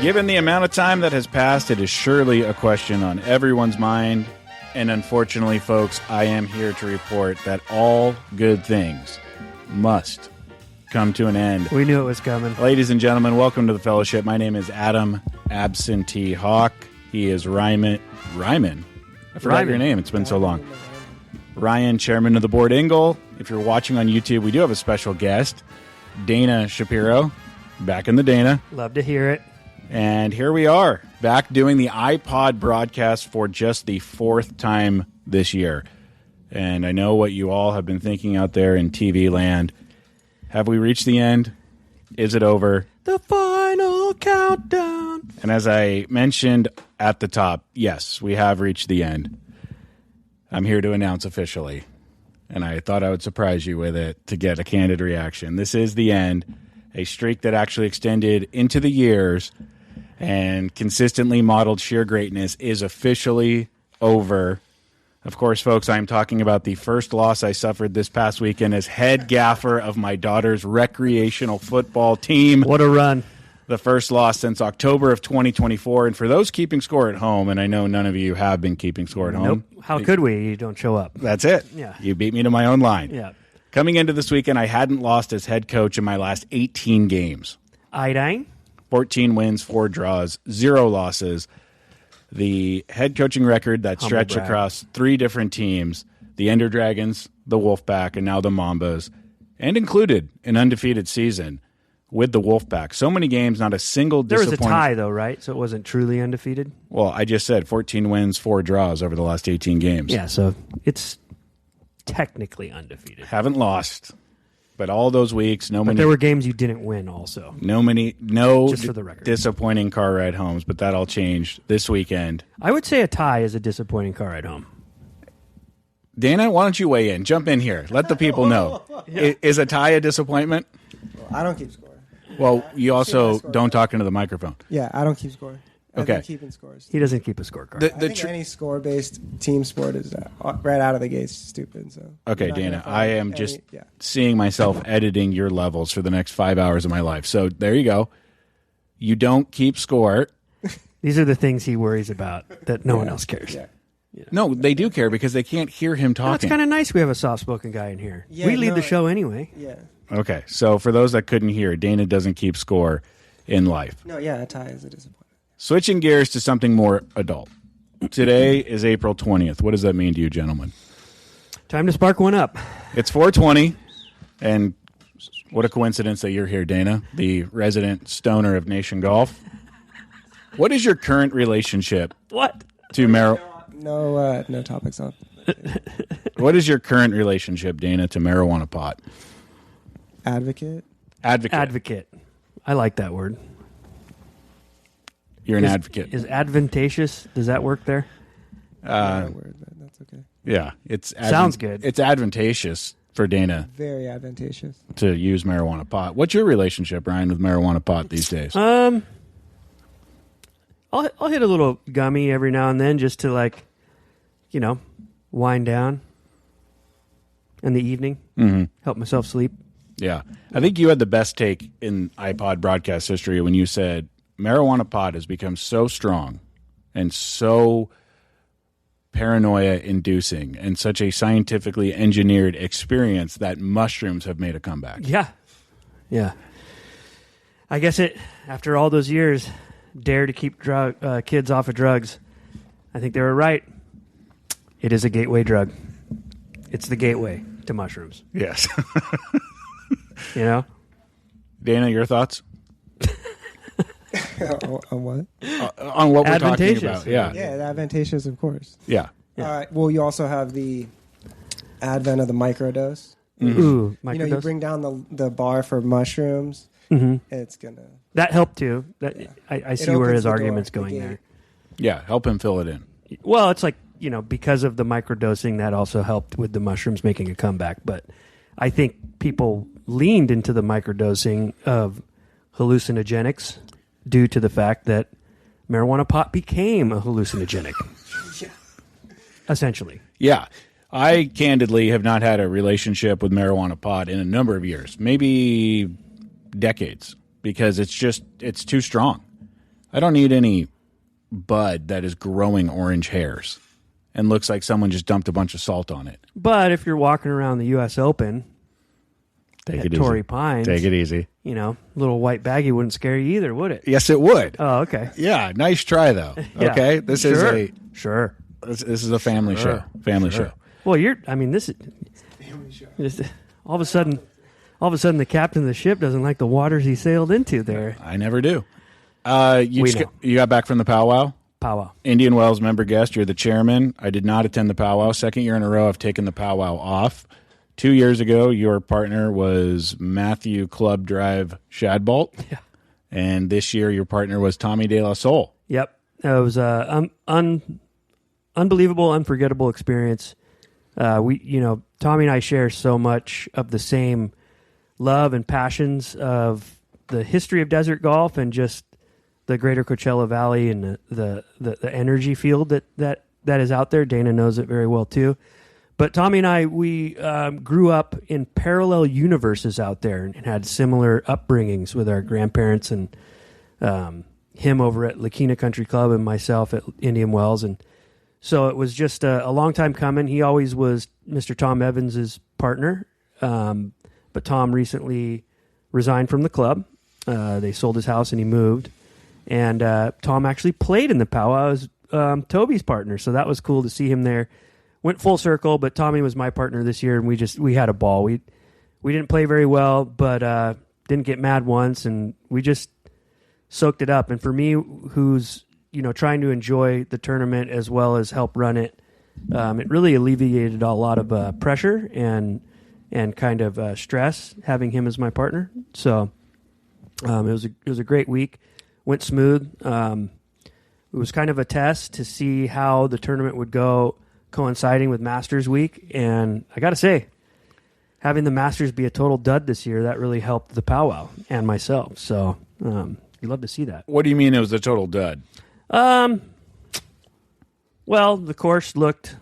Given the amount of time that has passed, it is surely a question on everyone's mind. And unfortunately, folks, I am here to report that all good things must come to an end. We knew it was coming. Ladies and gentlemen, welcome to the fellowship. My name is Adam Absentee Hawk. He is Ryman. I forgot your name. It's been so long. Ryan, chairman of the board, Engle. If you're watching on YouTube, we do have a special guest, Dana Shapiro, back in the Dana. Love to hear it. And here we are, back doing the iPod broadcast for just the fourth time this year. And I know what you all have been thinking out there in TV land. Have we reached the end? Is it over? The final countdown. And as I mentioned at the top, yes, we have reached the end. I'm here to announce officially, and I thought I would surprise you with it to get a candid reaction. This is the end, a streak that actually extended into the years and consistently modeled sheer greatness is officially over. Of course, folks, I'm talking about the first loss I suffered this past weekend as head gaffer of my daughter's recreational football team. What a run. The first loss since October of 2024. And for those keeping score at home, and I know none of you have been keeping score at home. Nope. How could we? You don't show up. That's it. Yeah. You beat me to my own line. Yeah. Coming into this weekend, I hadn't lost as head coach in my last 18 games. Idang. 14 wins, 4 draws, 0 losses. The head coaching record that stretched across 3 different teams, the Ender Dragons, the Wolfpack, and now the Mambas, and included an undefeated season with the Wolfpack. So many games, not a single disappointing. There was a tie, though, right? So it wasn't truly undefeated? Well, I just said 14 wins, 4 draws over the last 18 games. Yeah, so it's technically undefeated. Haven't lost. But all those weeks, But there were games you didn't win also. No Just for the record. disappointing car ride homes, but that all changed this weekend. I would say a tie is a disappointing car ride home. Dana, why don't you weigh in? Jump in here. Let the people know. Yeah. Is a tie a disappointment? Well, I don't keep score. Well, you also don't talk into the microphone. Yeah, I don't keep score. Okay. I've been keeping scores. He doesn't keep a scorecard. The I think any score-based team sport is right out of the gates stupid. So Okay, Dana, I am just seeing myself editing your levels for the next 5 hours of my life. So there you go. You don't keep score. These are the things he worries about that no one else cares. Yeah. No, they do care because they can't hear him talking. It's kind of nice we have a soft-spoken guy in here. Yeah, we lead the show anyway. Yeah. Okay, so for those that couldn't hear, Dana doesn't keep score in life. No, yeah, a tie is a disappointment. Switching gears to something more adult. Today is April 20th. What does that mean to you, gentlemen? Time to spark one up. It's 4:20, and what a coincidence that you're here, Dana, the resident stoner of Nation Golf. What is your current relationship to marijuana? No topics on. What is your current relationship, Dana, to marijuana pot? Advocate. I like that word. You're an advocate. Is advantageous? Does that work there? Not a word, but that's okay. Yeah, sounds good. It's advantageous for Dana Very advantageous. to use marijuana pot. What's your relationship, Ryan, with marijuana pot these days? I'll hit a little gummy every now and then just to wind down in the evening, help myself sleep. Yeah. I think you had the best take in iPod broadcast history when you said marijuana pot has become so strong and so paranoia-inducing and such a scientifically engineered experience that mushrooms have made a comeback. Yeah. I guess after all those years, dare to keep kids off of drugs. I think they were right. It is a gateway drug. It's the gateway to mushrooms. Yes. Dana, your thoughts? On what? On what we're talking about. Yeah. Yeah, advantageous, of course. Yeah. Well, you also have the advent of the microdose. Ooh, microdose. You bring down the bar for mushrooms. It's gonna. That helped too. I see where his argument's going there. Yeah, help him fill it in. Well, it's like, because of the microdosing, that also helped with the mushrooms making a comeback. But I think people leaned into the microdosing of hallucinogenics due to the fact that marijuana pot became a hallucinogenic. Essentially. Yeah. I candidly have not had a relationship with marijuana pot in a number of years, maybe decades, because it's too strong. I don't need any bud that is growing orange hairs and looks like someone just dumped a bunch of salt on it. But if you're walking around the U.S. Open at Torrey Pines, take it easy. Little white baggie wouldn't scare you either, would it? Yes, it would. Oh, okay. Yeah, nice try though. Yeah. Okay, this is a family show. Family show. Well, this is Family show. just all of a sudden, the captain of the ship doesn't like the waters he sailed into there. I never do. You got back from the powwow? Powwow. Indian Wells member guest. You're the chairman. I did not attend the powwow. Second year in a row, I've taken the powwow off. 2 years ago, your partner was Matthew Club Drive Shadbolt. Yeah. And this year, your partner was Tommy De La Soul. Yep. It was unbelievable, unforgettable experience. Tommy and I share so much of the same love and passions of the history of desert golf and just the greater Coachella Valley and the energy field that is out there. Dana knows it very well too. But Tommy and I, we grew up in parallel universes out there and had similar upbringings with our grandparents and him over at Lakina Country Club and myself at Indian Wells. And so it was just a long time coming. He always was Mr. Tom Evans' partner. But Tom recently resigned from the club. They sold his house and he moved. And Tom actually played in the powwow as Toby's partner. So that was cool to see him there. Went full circle, but Tommy was my partner this year, and we had a ball. We didn't play very well, but didn't get mad once, and we just soaked it up. And for me, who's trying to enjoy the tournament as well as help run it, it really alleviated a lot of pressure and kind of stress having him as my partner. So it was a great week. Went smooth. It was kind of a test to see how the tournament would go, coinciding with Masters Week, and I got to say, having the Masters be a total dud this year, that really helped the powwow and myself. So you love to see that. What do you mean it was a total dud? Well, the course looked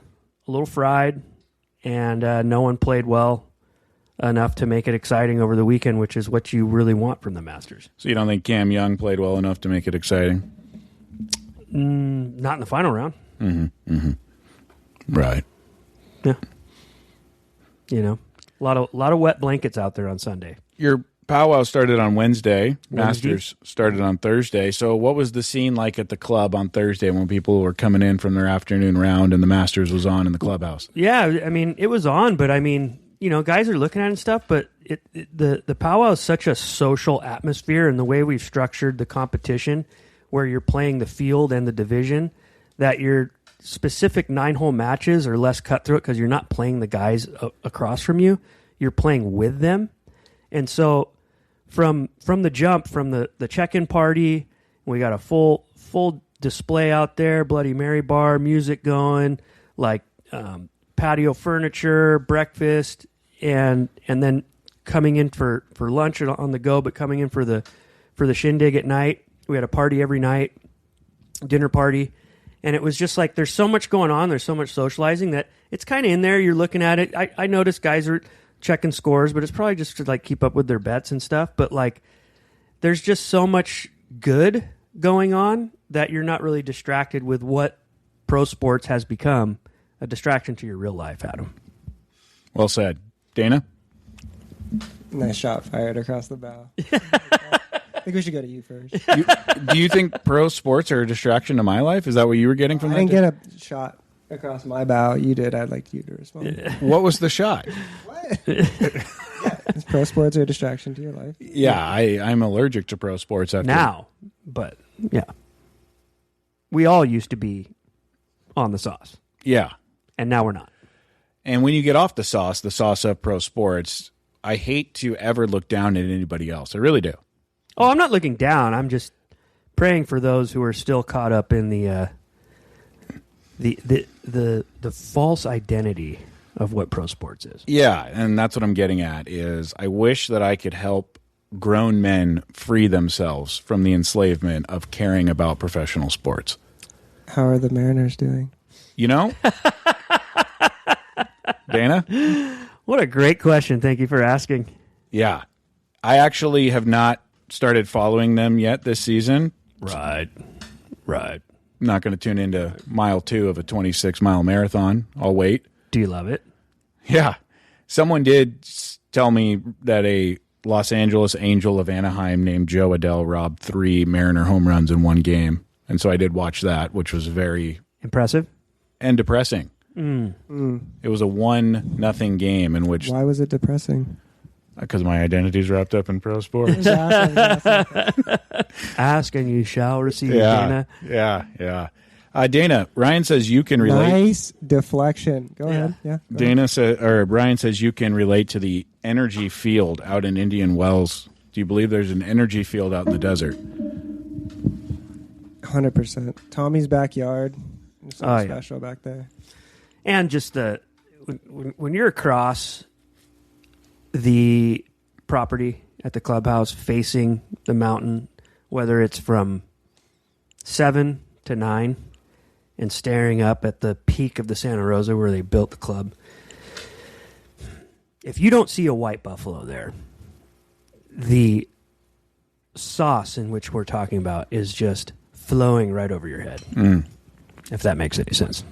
a little fried, and no one played well enough to make it exciting over the weekend, which is what you really want from the Masters. So you don't think Cam Young played well enough to make it exciting? Not in the final round. Mm-hmm. Mm-hmm. Right. Yeah. A lot of wet blankets out there on Sunday. Your powwow started on Wednesday. Masters started on Thursday. So what was the scene like at the club on Thursday when people were coming in from their afternoon round and the Masters was on in the clubhouse? Yeah, it was on, but guys are looking at it and stuff, but the powwow is such a social atmosphere, and the way we've structured the competition where you're playing the field and the division, that your specific 9-hole matches are less cutthroat because you're not playing the guys across from you. You're playing with them. And so from the jump, from the check-in party, we got a full display out there, Bloody Mary bar, music going, like patio furniture, breakfast, and then coming in for lunch on the go, but coming in for the shindig at night. We had a party every night, dinner party. And it was just like there's so much going on. There's so much socializing that it's kind of in there. You're looking at it. I noticed guys are checking scores, but it's probably just to keep up with their bets and stuff. But there's just so much good going on that you're not really distracted with what pro sports has become a distraction to your real life, Adam. Well said. Dana? Nice shot fired across the bow. I think we should go to you first. Do you think pro sports are a distraction to my life? Is that what you were getting from that? I didn't get a shot across my bow. You did. I'd like you to respond. What was the shot? What? Pro sports are a distraction to your life. Yeah, I'm allergic to pro sports. Now, but yeah. We all used to be on the sauce. Yeah. And now we're not. And when you get off the sauce of pro sports, I hate to ever look down at anybody else. I really do. Oh, I'm not looking down. I'm just praying for those who are still caught up in the false identity of what pro sports is. Yeah, and that's what I'm getting at is I wish that I could help grown men free themselves from the enslavement of caring about professional sports. How are the Mariners doing? Dana? What a great question. Thank you for asking. Yeah. I actually have not started following them yet this season. Right. I'm not going to tune into mile 2 of a 26-mile marathon. I'll wait. Do you love it? Yeah. Someone did tell me that a Los Angeles Angel of Anaheim named Joe Adell robbed 3 Mariner home runs in one game. And so I did watch that, which was very impressive and depressing. It was a 1-0 game in which... Why was it depressing? Because my identity's wrapped up in pro sports. Ask and you shall receive, Dana. Yeah. Dana, Ryan says you can relate. Nice deflection. Go ahead. Yeah. Dana said, or Brian says you can relate to the energy field out in Indian Wells. Do you believe there's an energy field out in the desert? 100%. Tommy's backyard. There's something special back there. And just when you're across the property at the clubhouse facing the mountain, whether it's from 7 to 9, and staring up at the peak of the Santa Rosa where they built the club, if you don't see a white buffalo there, the sauce in which we're talking about is just flowing right over your head. If that makes any sense.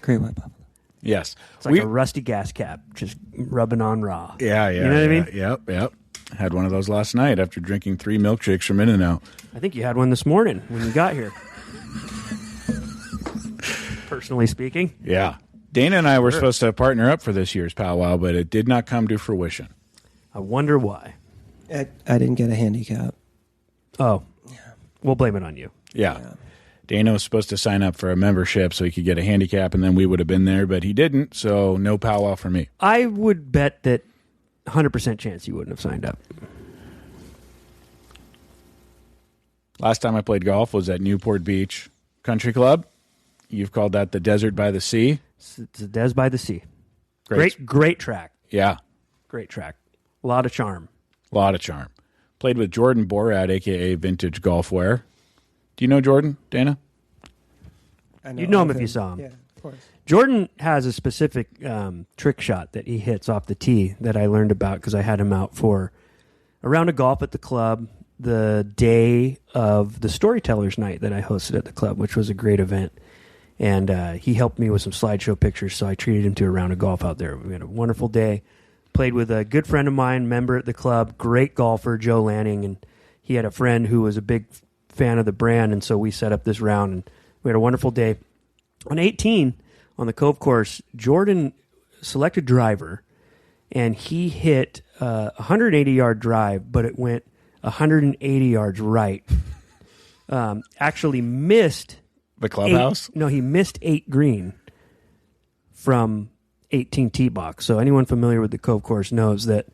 Great white buffalo. Yes. It's like a rusty gas cap just rubbing on raw. Yeah. You know what I mean? Yep. Had one of those last night after drinking 3 milkshakes from In-N-Out. I think you had one this morning when you got here. Personally speaking. Yeah. Dana and I were supposed to partner up for this year's powwow, but it did not come to fruition. I wonder why. I didn't get a handicap. Oh. We'll blame it on you. Yeah. Dana was supposed to sign up for a membership so he could get a handicap, and then we would have been there, but he didn't, so no powwow for me. I would bet that 100% chance you wouldn't have signed up. Last time I played golf was at Newport Beach Country Club. You've called that the Desert by the Sea. It's the Des by the Sea. Great track. Yeah. Great track. A lot of charm. Played with Jordan Borat, a.k.a. Vintage Golfwear. Do you know Jordan, Dana? You'd know him if you saw him. Yeah, of course. Jordan has a specific trick shot that he hits off the tee that I learned about because I had him out for a round of golf at the club the day of the Storytellers Night that I hosted at the club, which was a great event. And he helped me with some slideshow pictures, so I treated him to a round of golf out there. We had a wonderful day. Played with a good friend of mine, member at the club, great golfer, Joe Lanning, and he had a friend who was a big fan of the brand, and so we set up this round, and we had a wonderful day. On 18, on the Cove course, Jordan selected driver, and he hit a 180-yard drive, but it went 180 yards right. Actually missed... The clubhouse? He missed 8 green from 18 tee box. So anyone familiar with the Cove course knows that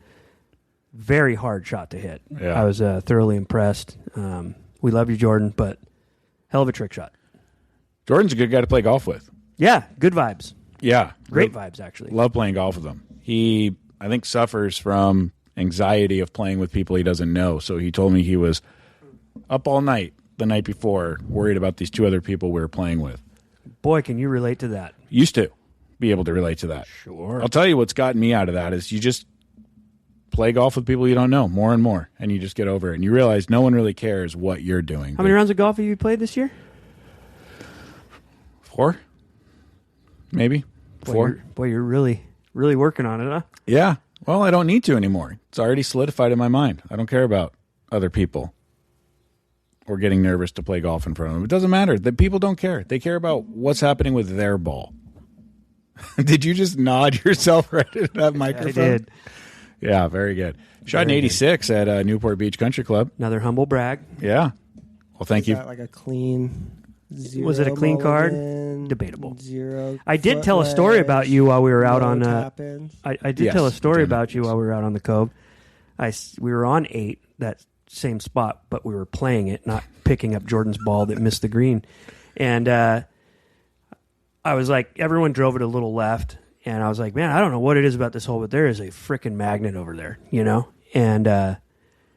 very hard shot to hit. Yeah. I was thoroughly impressed. We love you, Jordan, but hell of a trick shot. Jordan's a good guy to play golf with. Yeah, good vibes. Yeah. Great vibes, actually. Love playing golf with him. He, I think, suffers from anxiety of playing with people he doesn't know. So he told me he was up all night the night before, worried about these 2 other people we were playing with. Boy, can you relate to that? Used to be able to relate to that. Sure. I'll tell you what's gotten me out of that is you just play golf with people you don't know more and more, and you just get over it. And you realize no one really cares what you're doing. How many rounds of golf have you played this year? 4? Maybe. 4. Boy, you're really working on it, huh? Yeah. Well, I don't need to anymore. It's already solidified in my mind. I don't care about other people or getting nervous to play golf in front of them. It doesn't matter. The people don't care. They care about what's happening with their ball. Did you just nod yourself right at that microphone? I did. Yeah, very good. Shot an 86 at Newport Beach Country Club. Another humble brag. Yeah. Well, thank you. That like a clean 0 Was it a clean card? mulligan, Debatable. 0 I did tell a story about you while we were out on. I did tell a story about you while we were out on the Cove. We were on 8, that same spot, but we were playing it, not picking up Jordan's ball that missed the green. And I was like, everyone drove it a little left, and I was like, man, I don't know what it is about this hole, but there is a freaking magnet over there, you know? And I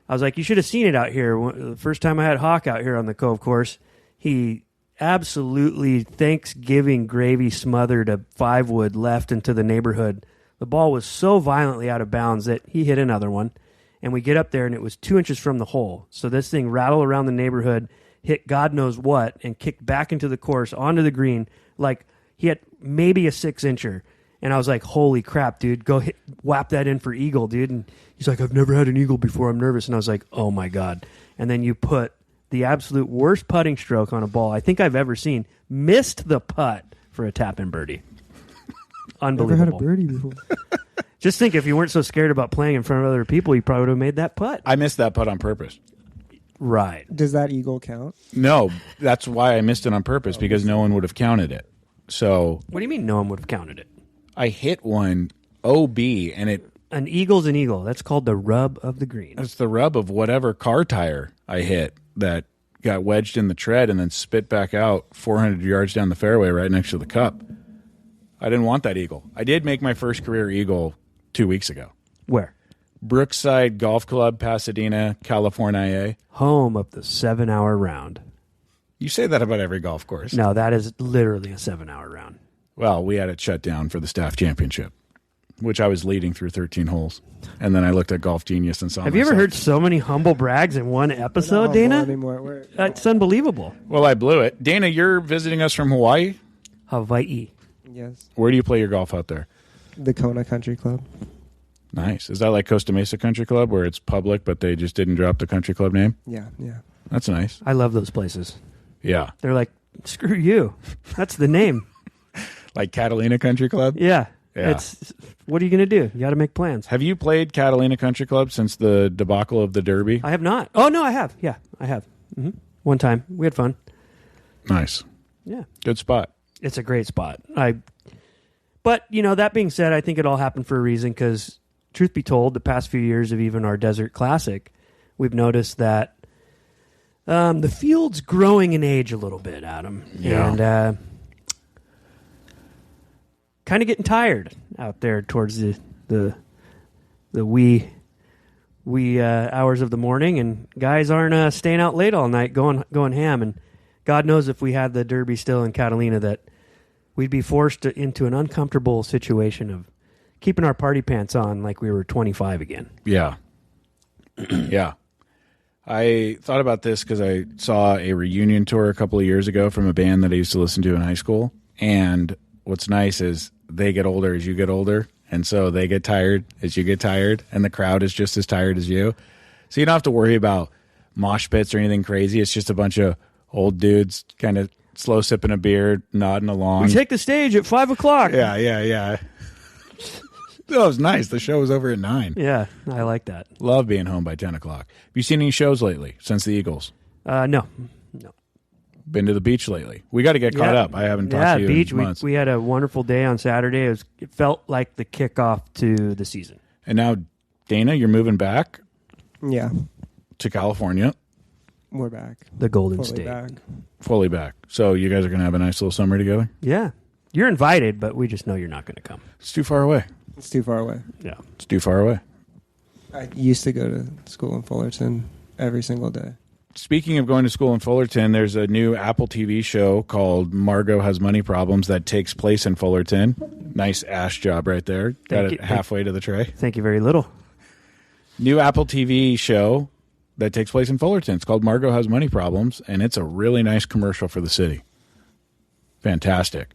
was like, you should have seen it out here. The first time I had Hawk out here on the Cove course, he absolutely Thanksgiving gravy smothered a 5-wood left into the neighborhood. The ball was so violently out of bounds that he hit another one. And we get up there, and it was 2 inches from the hole. So this thing rattled around the neighborhood hit God knows what, and kicked back into the course onto the green. Like, he had maybe a 6-incher. And I was like, holy crap, dude, go whap that in for eagle, dude. And he's like, I've never had an eagle before. I'm nervous. And I was like, oh, my God. And then you put the absolute worst putting stroke on a ball I think I've ever seen. Missed the putt for a tap-in birdie. Unbelievable. Never had a birdie before. Just think, if you weren't so scared about playing in front of other people, you probably would have made that putt. I missed that putt on purpose. Right. Does that eagle count? No, that's why I missed it on purpose, because no one would have counted it. So What do you mean no one would have counted it? I hit one OB, and An eagle's an eagle. That's called the rub of the green. it's the rub of whatever car tire I hit that got wedged in the tread and then spit back out 400 yards down the fairway right next to the cup. I didn't want that eagle. I did make my first career eagle 2 weeks ago. Where? Brookside Golf Club, Pasadena, California. Home of the 7-hour round. You say that about every golf course. No, that is literally a 7-hour round. Well, we had it shut down for the staff championship, which I was leading through 13 holes. And then I looked at Golf Genius and saw Have you ever myself. heard so many humble brags in one episode, Dana? It's unbelievable. Well, I blew it. Dana, you're visiting us from Hawaii? Hawaii. Yes. Where do you play your golf out there? The Kona Country Club. Nice. Is that like Costa Mesa Country Club, where it's public, but they just didn't drop the country club name? Yeah, yeah. That's nice. I love those places. Yeah. They're like, screw you. That's the name. Like Catalina Country Club? Yeah. Yeah. It's what are you going to do? You got to make plans. Have you played Catalina Country Club since the debacle of the Derby? I have not. Oh, no, I have. Yeah, I have. One time. We had fun. Nice. Yeah. Good spot. It's a great spot. But, that being said, I think it all happened for a reason because, truth be told, the past few years of even our Desert Classic, we've noticed that the field's growing in age a little bit, Adam. Yeah. And kind of getting tired out there towards the wee hours of the morning, and guys aren't staying out late all night going ham. And God knows if we had the Derby still in Catalina that we'd be forced into an uncomfortable situation of keeping our party pants on like we were 25 again. Yeah. Yeah. I thought about this because I saw a reunion tour a couple of years ago from a band that I used to listen to in high school. And what's nice is they get older as you get older. And so they get tired as you get tired. And the crowd is just as tired as you. So you don't have to worry about mosh pits or anything crazy. It's just a bunch of old dudes kind of slow sipping a beer, nodding along. We take the stage at 5 o'clock. Yeah. That was nice. The show was over at 9. Yeah, I like that. Love being home by 10 o'clock. Have you seen any shows lately since the Eagles? No. Been to the beach lately? We got to get caught up. I haven't talked to you beach. in months. We had a wonderful day on Saturday. It felt like the kickoff to the season. And now, Dana, you're moving back Yeah. to California, We're back. The Golden Fully State. back. fully back. So you guys are going to have a nice little summer together? Yeah. You're invited, but we just know you're not going to come. It's too far away. It's too far away. Yeah. It's too far away. I used to go to school in Fullerton every single day. Speaking of going to school in Fullerton, there's a new Apple TV show called Margot Has Money Problems that takes place in Fullerton. Nice ash job right there. Got it halfway to the tray. Thank you very little. New Apple TV show that takes place in Fullerton. It's called Margot Has Money Problems, and it's a really nice commercial for the city. Fantastic.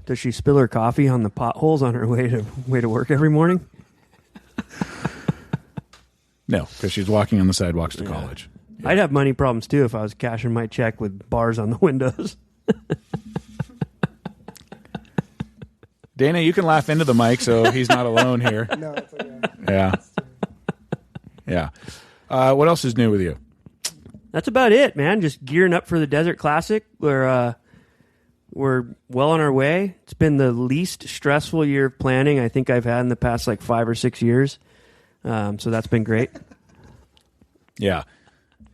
Does she spill her coffee on the potholes on her way to work every morning? No, because she's walking on the sidewalks to college. Yeah. I'd have money problems too if I was cashing my check with bars on the windows. Dana, you can laugh into the mic so he's not alone here. No, it's okay. Yeah. Yeah. What else is new with you? That's about it, man. Just gearing up for the Desert Classic. We're well on our way. It's been the least stressful year of planning I think I've had in the past 5 or 6 years. So that's been great. Yeah.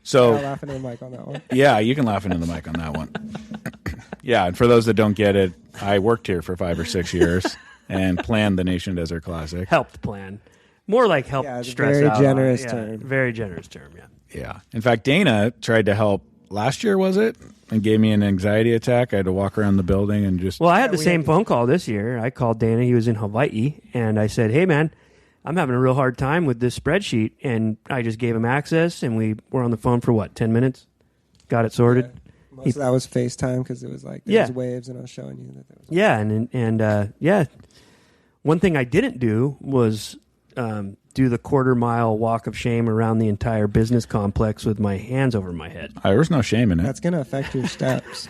So I'll laugh into the mic on that one. yeah, you can laugh into the mic on that one. Yeah, and for those that don't get it, I worked here for 5 or 6 years and planned the Nation Desert Classic. Helped plan. More like help Yeah, it's a stress very out. generous Yeah, term. Very generous term, yeah. Yeah. In fact, Dana tried to help last year, was it? And gave me an anxiety attack. I had to walk around the building and just... Well, I had the we same had- phone call this year. I called Dana. He was in Hawaii. And I said, hey, man, I'm having a real hard time with this spreadsheet. And I just gave him access. And we were on the phone for, 10 minutes? got it sorted. Yeah. Most of that was FaceTime because it was like there was waves, and I was showing you that there was. Yeah, and one thing I didn't do was do the 1/4-mile walk of shame around the entire business complex with my hands over my head. There was no shame in it. That's gonna affect your steps.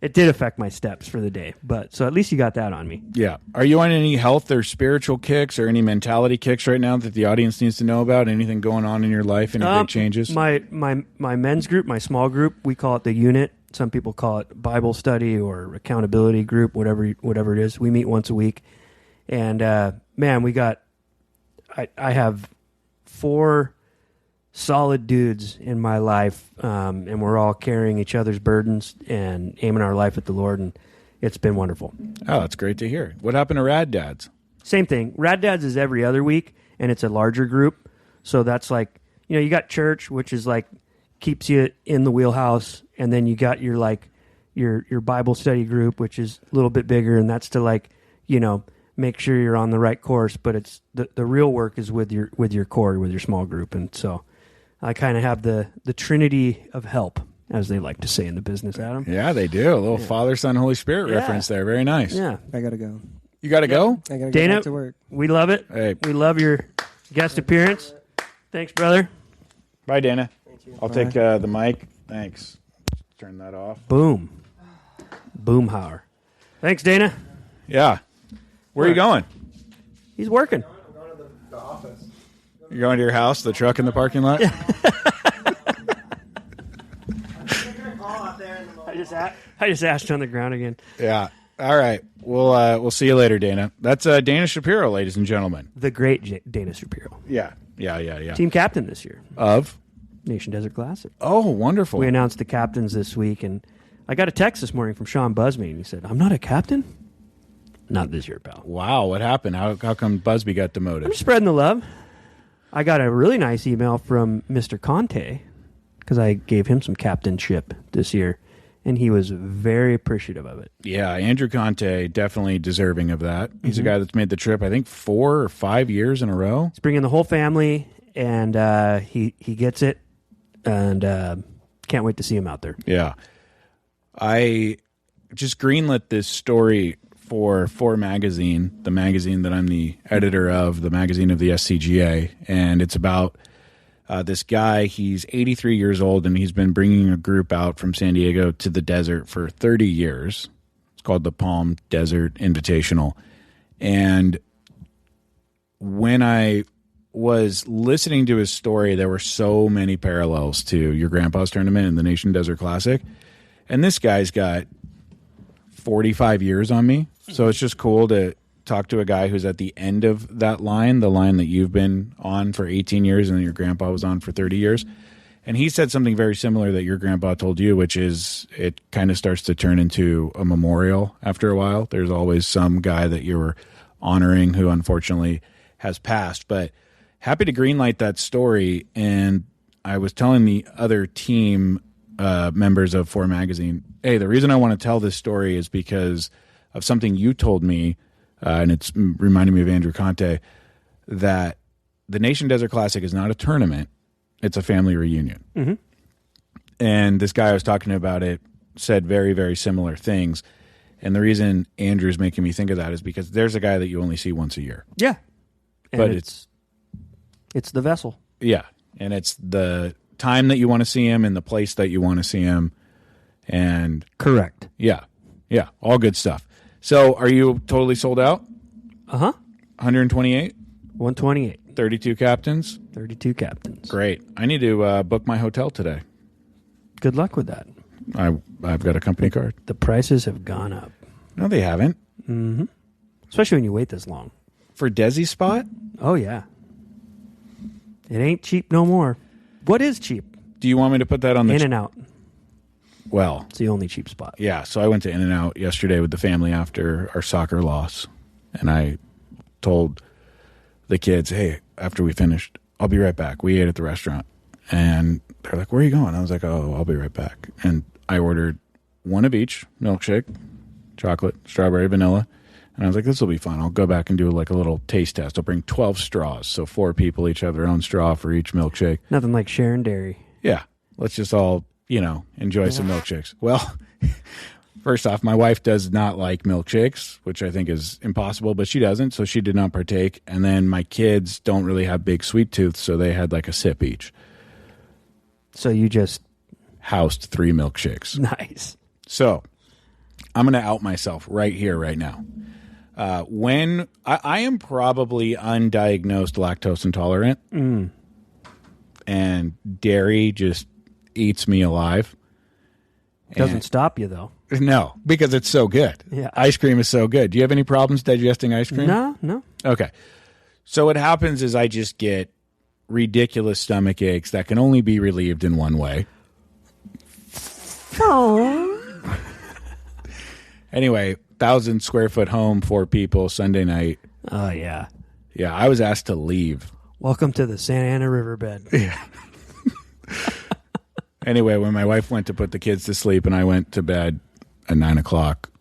It did affect my steps for the day, but so at least you got that on me. Yeah. Are you on any health or spiritual kicks or any mentality kicks right now that the audience needs to know about? Anything going on in your life? Any big changes? My men's group, my small group, we call it the unit. Some people call it Bible study or accountability group, whatever it is. We meet once a week, and man, I have 4 solid dudes in my life, and we're all carrying each other's burdens and aiming our life at the Lord, and it's been wonderful. Oh, that's great to hear. What happened to Rad Dads? Same thing. Rad Dads is every other week, and it's a larger group. So that's like, you got church, which is like keeps you in the wheelhouse, and then you got your Bible study group, which is a little bit bigger, and that's to make sure you're on the right course. But it's the real work is with your core, with your small group, and so I kind of have the Trinity of help, as they like to say in the business, Adam. Yeah, they do. A little Father, Son, Holy Spirit reference there. Very nice. Yeah. I gotta go. You got to go? I gotta Dana, go back to work. we love it. Hey. We love your guest appearance. Thanks, brother. Bye, Dana. I'll Bye. take the mic. Thanks. Turn that off. Boom. Boomhauer. Thanks, Dana. Yeah. Where are you going? He's working. I'm going to the office. You're going to your house, the truck in the parking lot? I just asked on the ground again. Yeah. All right. We'll see you later, Dana. That's Dana Shapiro, ladies and gentlemen. The great Dana Shapiro. Yeah. Team captain this year. Of? Nation Desert Classic. Oh, wonderful. We announced the captains this week, and I got a text this morning from Sean Busby, and he said, "I'm not a captain." Not this year, pal. Wow. What happened? How come Busby got I'm demoted? just spreading the love. I got a really nice email from Mr. Conte because I gave him some captainship this year, and he was very appreciative of it. Yeah. Andrew Conte, definitely deserving of that. He's a guy that's made the trip, I think, 4 or 5 years in a row. He's bringing the whole family, and he gets it, and can't wait to see him out there. Yeah. I just greenlit this story for Magazine, the magazine that I'm the editor of, the magazine of the SCGA, and it's about this guy. He's 83 years old, and he's been bringing a group out from San Diego to the desert for 30 years. It's called the Palm Desert Invitational. And when I was listening to his story, there were so many parallels to your grandpa's tournament and the Nation Desert Classic. And this guy's got 45 years on me. So it's just cool to talk to a guy who's at the end of that line, the line that you've been on for 18 years and your grandpa was on for 30 years. And he said something very similar that your grandpa told you, which is it kind of starts to turn into a memorial after a while. There's always some guy that you're honoring who unfortunately has passed. But happy to greenlight that story. And I was telling the other team members of 4 Magazine, hey, the reason I want to tell this story is because of something you told me, and it's reminding me of Andrew Conte, that the Nation Desert Classic is not a tournament. It's a family reunion. Mm-hmm. And this guy I was talking about it said very, very similar things. And the reason Andrew's making me think of that is because there's a guy that you only see once a year. Yeah. And But it's the vessel. Yeah. And it's the time that you want to see him and the place that you want to see him. And Correct. yeah, all good stuff. So are you totally sold out? Uh-huh. 128? 128. 32 captains? 32 captains. Great. I need to book my hotel today. Good luck with that. I've got a company card. The prices have gone up. No, they haven't. Mm-hmm. Especially when you wait this long. For Desi's spot? Oh, yeah. It ain't cheap no more. What is cheap? Do you want me to put that on the... In-N-Out. Well, It's the only cheap spot. yeah. So I went to In-N-Out yesterday with the family after our soccer loss. And I told the kids, hey, after we finished, I'll be right back. We ate at the restaurant. And they're like, where are you going? I was like, oh, I'll be right back. And I ordered one of each, milkshake, chocolate, strawberry, vanilla. And I was like, this will be fun. I'll go back and do like a little taste test. I'll bring 12 straws. So 4 people each have their own straw for each milkshake. Nothing like sharing dairy. Yeah. Let's just all enjoy some milkshakes. Well, first off, my wife does not like milkshakes, which I think is impossible, but she doesn't, so she did not partake. And then my kids don't really have big sweet tooth, so they had like a sip each. So you just housed 3 milkshakes. Nice. So I'm going to out myself right here, right now. When I am probably undiagnosed lactose intolerant, and dairy just eats me alive. Doesn't stop you, though. No, because it's so good. Yeah. Ice cream is so good. Do you have any problems digesting ice cream? No. Okay. So what happens is I just get ridiculous stomach aches that can only be relieved in one way. Anyway, 1,000 square foot home, 4 people, Sunday night. Oh, yeah. Yeah, I was asked to leave. Welcome to the Santa Ana riverbed. Yeah. Anyway, when my wife went to put the kids to sleep and I went to bed at 9 o'clock,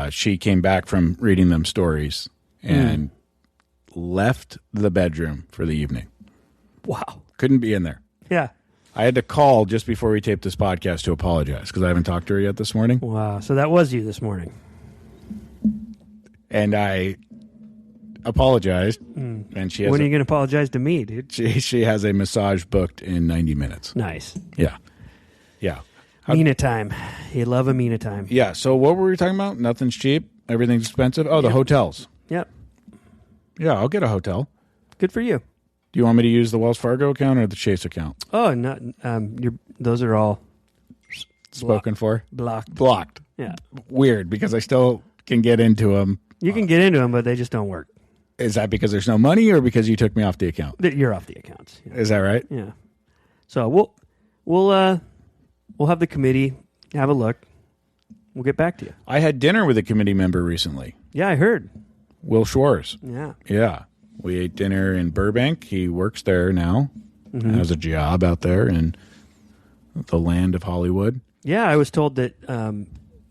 she came back from reading them stories and left the bedroom for the evening. Wow. Couldn't be in there. Yeah. I had to call just before we taped this podcast to apologize because I haven't talked to her yet this morning. Wow. So that was you this morning. And I apologized. And she has When are you going to apologize to me, dude? she has a massage booked in 90 minutes. Nice. Yeah. Yeah. Mina time. You love a Mina time. Yeah. So what were we talking about? Nothing's cheap. Everything's expensive. Oh, the hotels. Yep. Yeah, I'll get a hotel. Good for you. Do you want me to use the Wells Fargo account or the Chase account? Oh, not. Those are all Spoken for? blocked. Blocked. Yeah. Weird because I still can get into them. You can get into them, but they just don't work. Is that because there's no money or because you took me off the account? You're off the accounts. Yeah. Is that right? Yeah. So we'll have the committee have a look. We'll get back to you. I had dinner with a committee member recently, Yeah, I heard. Will Schwartz. Yeah. Yeah. We ate dinner in Burbank. He works there now, has a job out there in the land of Hollywood. Yeah, I was told that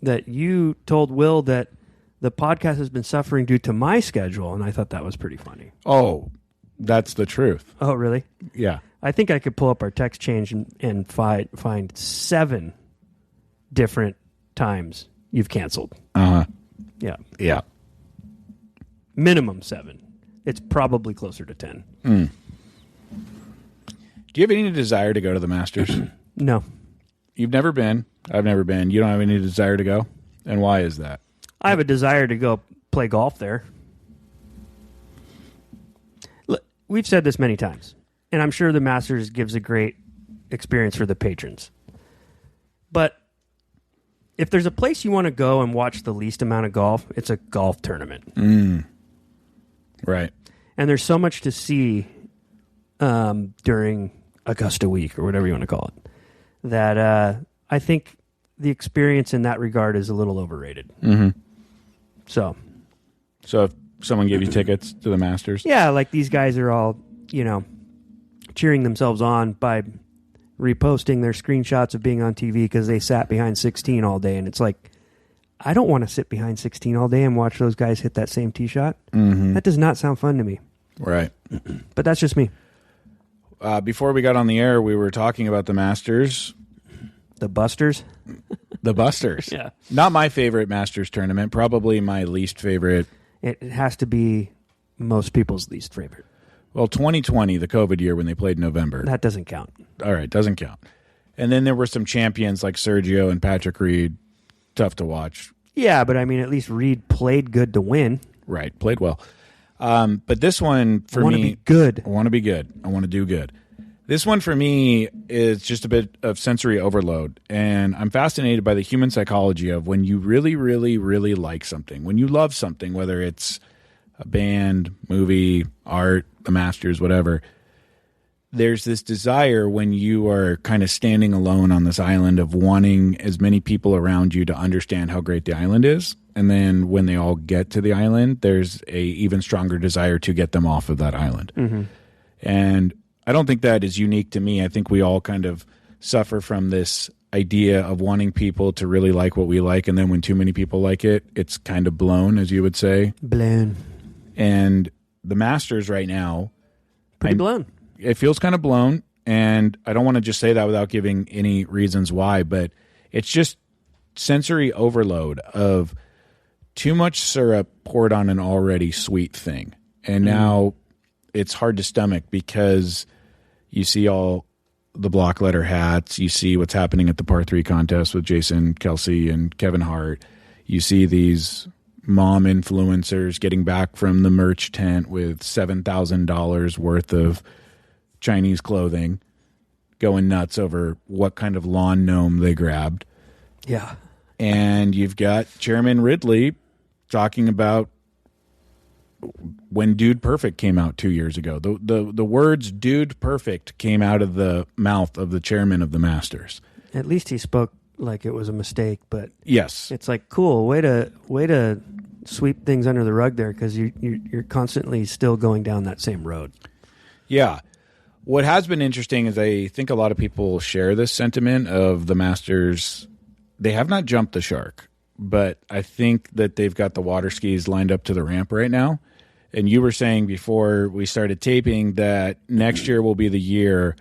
that you told Will that the podcast has been suffering due to my schedule, and I thought that was pretty funny. Oh, that's the truth. Oh, really? Yeah. I think I could pull up our text change and find 7 different times you've canceled. Uh-huh. Yeah. Yeah. Minimum 7. It's probably closer to 10. Do you have any desire to go to the Masters? No. You've never been. I've never been. You don't have any desire to go? And why is that? I have a desire to go play golf there. Look, we've said this many times, and I'm sure the Masters gives a great experience for the patrons. But if there's a place you want to go and watch the least amount of golf, it's a golf tournament. Right. And there's so much to see during Augusta Week or whatever you want to call it that I think the experience in that regard is a little overrated. So if someone gave you tickets to the Masters? yeah, like these guys are all, cheering themselves on by reposting their screenshots of being on TV because they sat behind 16 all day. And it's like, I don't want to sit behind 16 all day and watch those guys hit that same tee shot. That does not sound fun to me. Right. But that's just me. Before we got on the air, we were talking about the Masters. The Busters? The Busters. Yeah. Not my favorite Masters tournament. Probably my least favorite. It has to be most people's least favorite. Well, 2020, the COVID year when they played in November. That doesn't count. All right, doesn't count. And then there were some champions like Sergio and Patrick Reed. Tough to watch. Yeah, but I mean, at least Reed played good to win. Right, played well. But this one for me, I want to be good. I want to be good. I want to do good. This one for me is just a bit of sensory overload, and I'm fascinated by the human psychology of when you really, really, really like something, when you love something, whether it's a band, movie, art, the Masters, whatever. There's this desire when you are kind of standing alone on this island of wanting as many people around you to understand how great the island is. And then when they all get to the island, there's a even stronger desire to get them off of that island. And I don't think that is unique to me. I think we all kind of suffer from this idea of wanting people to really like what we like. And then when too many people like it, it's kind of blown, as you would say. Blown. And the Masters right now, Pretty blown. it feels kind of blown. And I don't want to just say that without giving any reasons why, but it's just sensory overload of too much syrup poured on an already sweet thing. And now it's hard to stomach because you see all the block letter hats. You see what's happening at the par 3 contest with Jason Kelsey and Kevin Hart. You see these mom influencers getting back from the merch tent with $7,000 worth of Chinese clothing, going nuts over what kind of lawn gnome they grabbed. Yeah. And you've got Chairman Ridley talking about when Dude Perfect came out 2 years ago. The words Dude Perfect came out of the mouth of the chairman of the Masters. At least he spoke like it was a mistake, but yes, it's like, cool, way to sweep things under the rug there, because you're constantly still going down that same road. Yeah. What has been interesting is I think a lot of people share this sentiment of the Masters. They have not jumped the shark, but I think that they've got the water skis lined up to the ramp right now. And you were saying before we started taping that next year will be the year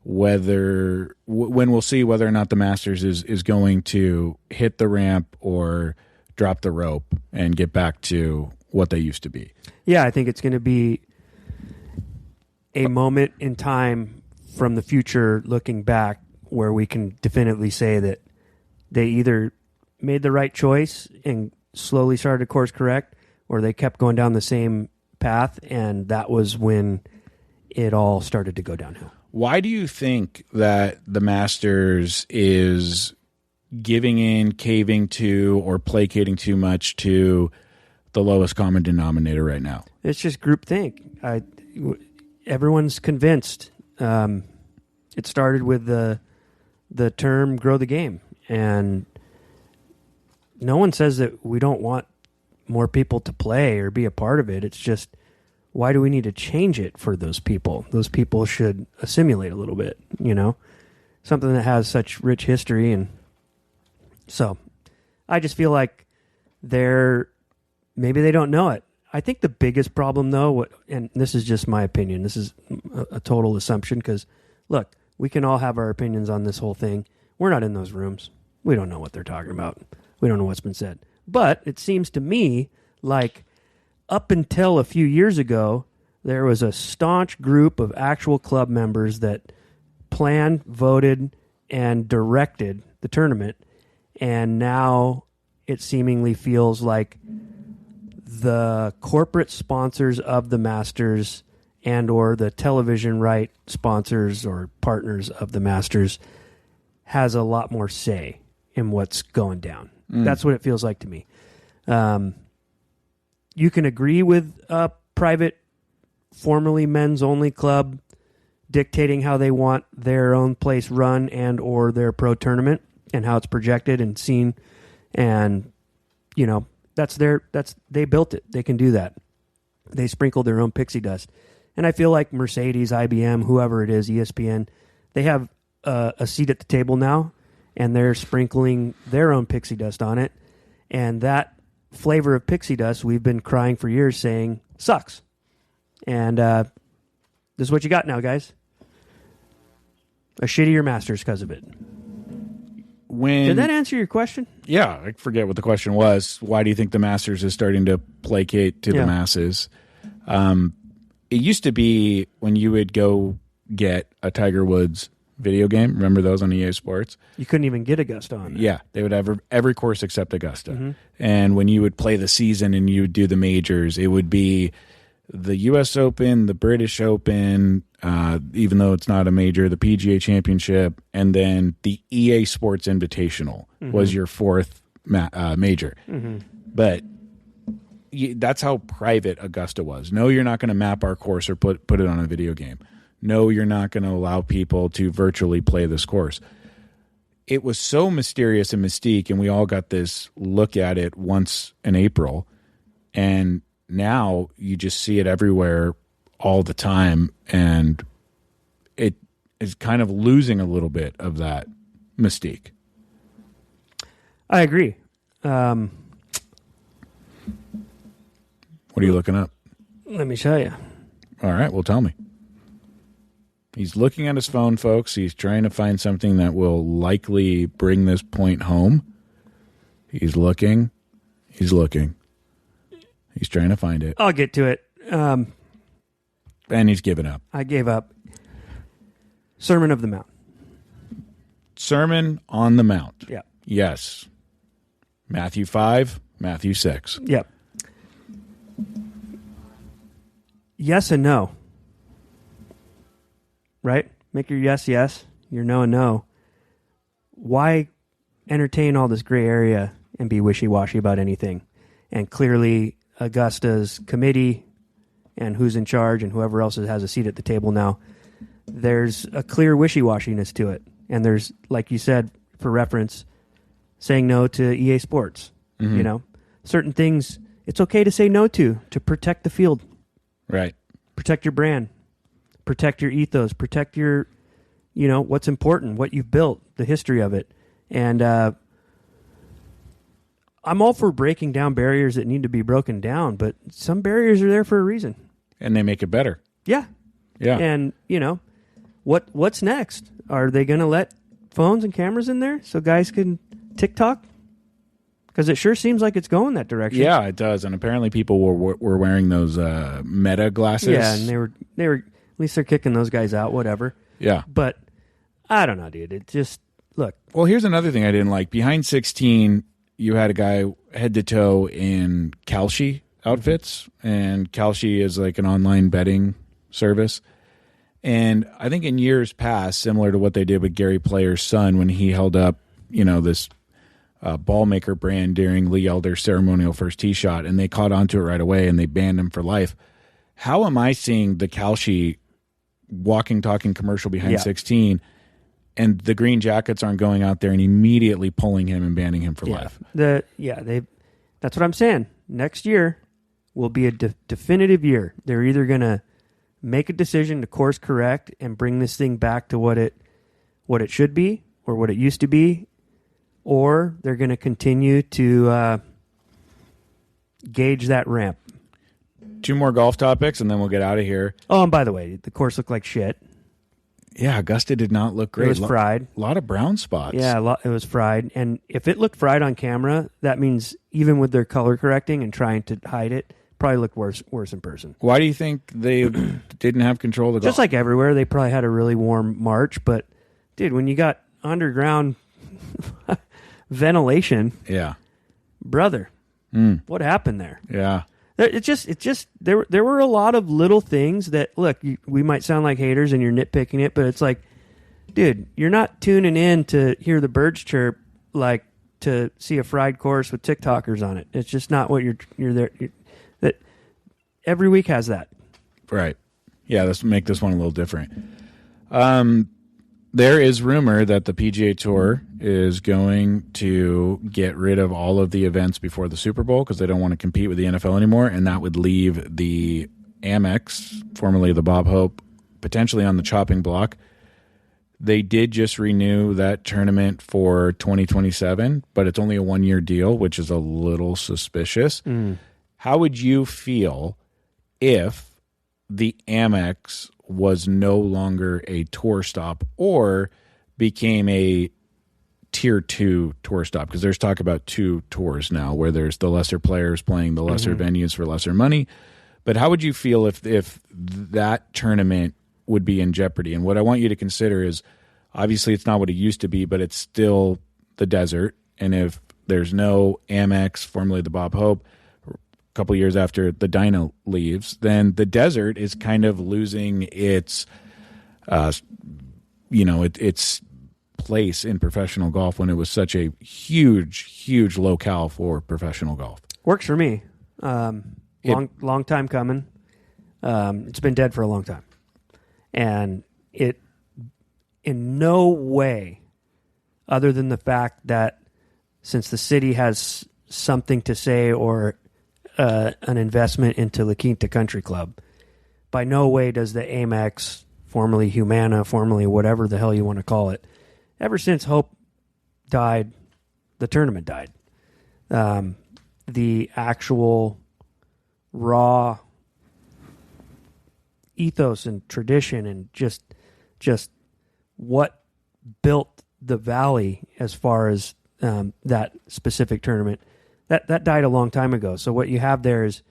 when we'll see whether or not the Masters is going to hit the ramp or drop the rope and get back to what they used to be. Yeah, I think it's going to be a moment in time from the future looking back where we can definitively say that they either made the right choice and slowly started to course correct, or they kept going down the same path, and that was when it all started to go downhill. Why do you think that the Masters is giving in, caving to, or placating too much to the lowest common denominator right now? It's just groupthink. Everyone's convinced. It started with the term "grow the game," and no one says that we don't want more people to play or be a part of it. It's just, why do we need to change it for those people? Those people should assimilate a little bit, something that has such rich history. And so I just feel like maybe they don't know it. I think the biggest problem, though, and this is just my opinion, this is a total assumption, because, look, we can all have our opinions on this whole thing. We're not in those rooms. We don't know what they're talking about. We don't know what's been said. But it seems to me like up until a few years ago, there was a staunch group of actual club members that planned, voted, and directed the tournament. And now it seemingly feels like the corporate sponsors of the Masters and or the television right sponsors or partners of the Masters has a lot more say in what's going down. That's what it feels like to me. You can agree with a private, formerly men's only club dictating how they want their own place run and or their pro tournament and how it's projected and seen, and they built it. They can do that. They sprinkled their own pixie dust. And I feel like Mercedes, IBM, whoever it is, ESPN, they have a seat at the table now, and they're sprinkling their own pixie dust on it. And that flavor of pixie dust, we've been crying for years saying, sucks. And this is what you got now, guys. A shittier Masters because of it. Did that answer your question? Yeah, I forget what the question was. Why do you think the Masters is starting to placate to the masses? It used to be when you would go get a Tiger Woods video game. Remember those on EA Sports? You couldn't even get Augusta on there. Yeah, they would have every course except Augusta. Mm-hmm. And when you would play the season and you would do the majors, it would be the U.S. Open, the British Open, even though it's not a major, the PGA Championship, and then the EA Sports Invitational was your fourth major. Mm-hmm. But that's how private Augusta was. No, you're not going to map our course or put it on a video game. No, you're not going to allow people to virtually play this course. It was so mysterious and mystique, and we all got this look at it once in April, and now you just see it everywhere all the time, and it is kind of losing a little bit of that mystique. I agree. What are you looking up? Let me tell you. All right, well, tell me. He's looking at his phone, folks. He's trying to find something that will likely bring this point home. He's looking. He's looking. He's trying to find it. I'll get to it. And he's given up. I gave up. Sermon of the Mount. Sermon on the Mount. Yeah. Yes. Matthew 5, Matthew 6. Yep. Yes and no. Right? Make your yes, yes. Your no, no. Why entertain all this gray area and be wishy-washy about anything? And clearly, Augusta's committee and who's in charge and whoever else has a seat at the table now, there's a clear wishy-washiness to it. And there's, like you said, for reference, saying no to EA Sports. Mm-hmm. You know, certain things it's okay to say no to protect the field. Right. Protect your brand. Protect your ethos. Protect your, you know, what's important, what you've built, the history of it. And I'm all for breaking down barriers that need to be broken down, but some barriers are there for a reason. And they make it better. Yeah. Yeah. And, you know, what's next? Are they going to let phones and cameras in there so guys can TikTok? Because it sure seems like it's going that direction. Yeah, it does. And apparently people were wearing those Meta glasses. Yeah, and they were at least they're kicking those guys out, whatever. Yeah. But I don't know, dude. It just, look. Well, here's another thing I didn't like. Behind 16, you had a guy head to toe in Kalshi outfits. And Kalshi is like an online betting service. And I think in years past, similar to what they did with Gary Player's son when he held up, you know, this ball maker brand during Lee Elder's ceremonial first tee shot, and they caught onto it right away and they banned him for life. How am I seeing the Kalshi walking, talking commercial behind 16 and the Green Jackets aren't going out there and immediately pulling him and banning him for life? That's what I'm saying. Next year will be a definitive year. They're either going to make a decision to course correct and bring this thing back to what it should be or what it used to be, or they're going to continue to gauge that ramp. 2 more golf topics, and then we'll get out of here. Oh, and by the way, the course looked like shit. Yeah, Augusta did not look great. It was fried. A lot of brown spots. Yeah, it was fried. And if it looked fried on camera, that means even with their color correcting and trying to hide it, probably looked worse in person. Why do you think they didn't have control of the golf? Just like everywhere, they probably had a really warm March. But, dude, when you got underground ventilation, brother, what happened there? Yeah. It just there were a lot of little things that, look, we might sound like haters and you're nitpicking it, but it's like, dude, you're not tuning in to hear the birds chirp like to see a fried course with TikTokers on it. It's just not what you're there. That every week has that. Right. Yeah, let's make this one a little different. There is rumor that the PGA Tour is going to get rid of all of the events before the Super Bowl because they don't want to compete with the NFL anymore, and that would leave the Amex, formerly the Bob Hope, potentially on the chopping block. They did just renew that tournament for 2027, but it's only a 1-year deal, which is a little suspicious. How would you feel if the Amex was no longer a tour stop or became a tier 2 tour stop? Because there's talk about 2 tours now where there's the lesser players playing the lesser venues for lesser money. But how would you feel if that tournament would be in jeopardy? And what I want you to consider is, obviously it's not what it used to be, but it's still the desert. And if there's no Amex, formerly the Bob Hope, couple years after the Dyna leaves, then the desert is kind of losing its, its place in professional golf when it was such a huge locale for professional golf. Works for me. Long time coming. It's been dead for a long time, and it in no way, other than the fact that since the city has something to say or an investment into La Quinta Country Club, by no way does the Amex, formerly Humana, formerly whatever the hell you want to call it, ever since Hope died, the tournament died. The actual raw ethos and tradition and just just what built the Valley as far as that specific tournament. That died a long time ago. So what you have there is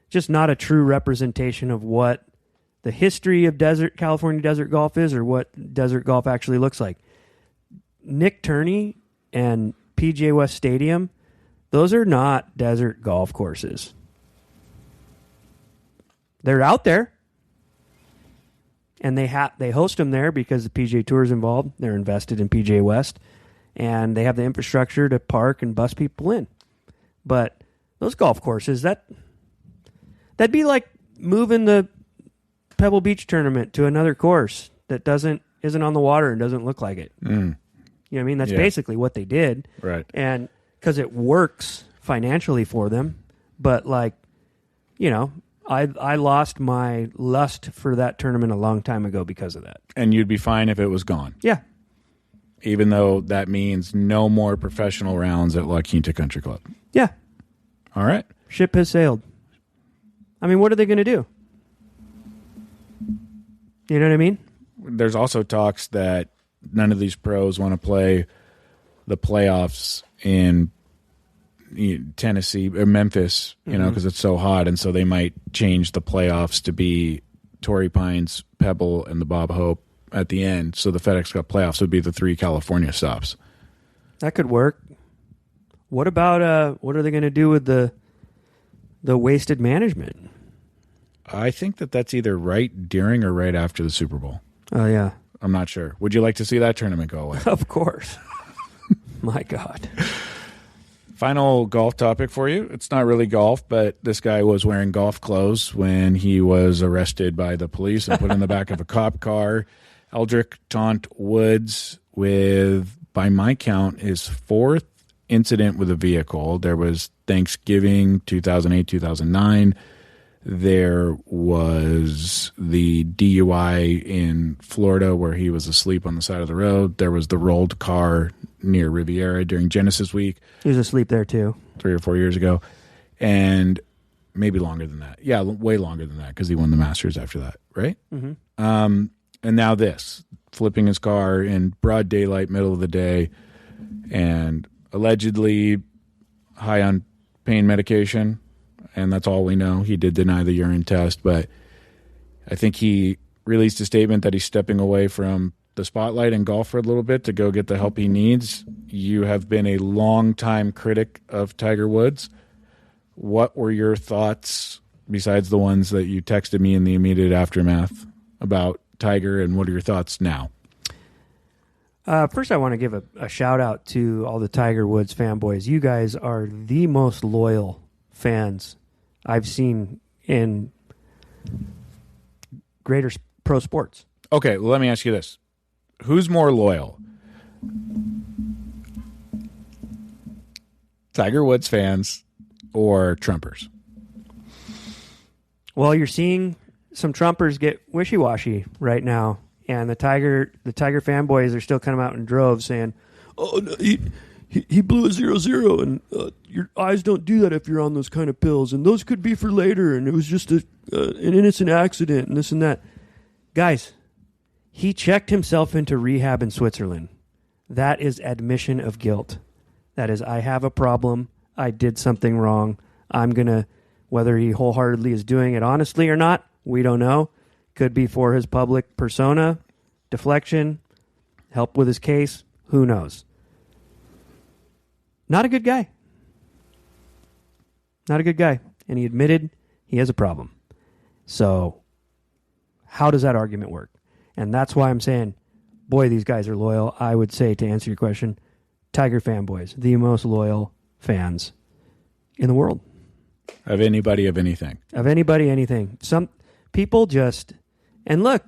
just not a true representation of what the history of California desert golf is or what desert golf actually looks like. Nick Turney and PGA West Stadium, those are not desert golf courses. They're out there. And they host them there because the PGA Tour is involved. They're invested in PGA West. And they have the infrastructure to park and bus people in. But those golf courses, that'd be like moving the Pebble Beach tournament to another course that isn't on the water and doesn't look like it. You know what I mean? That's basically what they did. Right. And because it works financially for them. But like, you know, I lost my lust for that tournament a long time ago because of that. And you'd be fine if it was gone. Yeah. Even though that means no more professional rounds at La Quinta Country Club. Yeah. All right. Ship has sailed. I mean, what are they going to do? You know what I mean? There's also talks that none of these pros want to play the playoffs in Tennessee or Memphis, you know, because it's so hot, and so they might change the playoffs to be Torrey Pines, Pebble, and the Bob Hope at the end. So the FedEx Cup playoffs would be the 3 California stops. That could work. What about what are they going to do with the wasted management? I think that's either right during or right after the Super Bowl. Oh yeah, I'm not sure. Would you like to see that tournament go away? of course. My God. Final golf topic for you. It's not really golf, but this guy was wearing golf clothes when he was arrested by the police and put in the back of a cop car. Eldrick Taunt Woods with, by my count, his 4th incident with a vehicle. There was Thanksgiving, 2008, 2009. There was the DUI in Florida where he was asleep on the side of the road. There was the rolled car near Riviera during Genesis Week. He was asleep there too. 3 or 4 years ago. And maybe longer than that. Yeah, way longer than that because he won the Masters after that, right? Mm-hmm. And now this, flipping his car in broad daylight, middle of the day, and allegedly high on pain medication. And that's all we know. He did deny the urine test, but I think he released a statement that he's stepping away from the spotlight in golf for a little bit to go get the help he needs. You have been a long-time critic of Tiger Woods. What were your thoughts, besides the ones that you texted me in the immediate aftermath, about Tiger, and what are your thoughts now? First, I want to give a shout-out to all the Tiger Woods fanboys. You guys are the most loyal fans I've seen in greater pro sports. Okay, well, let me ask you this. Who's more loyal? Tiger Woods fans or Trumpers? Well, you're seeing some Trumpers get wishy-washy right now, and the Tiger fanboys are still coming out in droves saying, "Oh, no, he blew a 0-0, and your eyes don't do that if you're on those kind of pills, and those could be for later, and it was just an innocent accident, and this and that." Guys, he checked himself into rehab in Switzerland. That is admission of guilt. That is, I have a problem. I did something wrong. I'm going to, whether he wholeheartedly is doing it honestly or not, we don't know. Could be for his public persona, deflection, help with his case. Who knows? Not a good guy. Not a good guy. And he admitted he has a problem. So how does that argument work? And that's why I'm saying, boy, these guys are loyal. I would say, to answer your question, Tiger fanboys, the most loyal fans in the world. Of anybody, of anything. Of anybody, anything. Some people just, and look,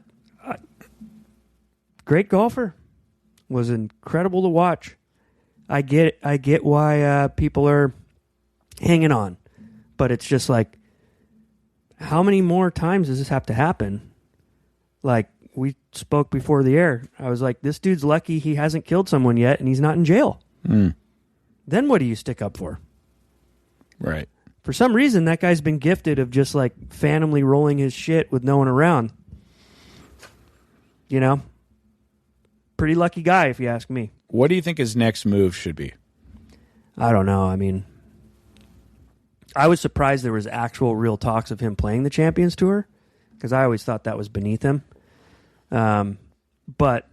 great golfer, was incredible to watch. I get why people are hanging on, but it's just like, how many more times does this have to happen? Like we spoke before the air, I was like, this dude's lucky he hasn't killed someone yet, and he's not in jail. Then what do you stick up for? Right. For some reason, that guy's been gifted of just like phantomly rolling his shit with no one around. You know, pretty lucky guy, if you ask me. What do you think his next move should be? I don't know. I mean, I was surprised there was actual real talks of him playing the Champions Tour, because I always thought that was beneath him. But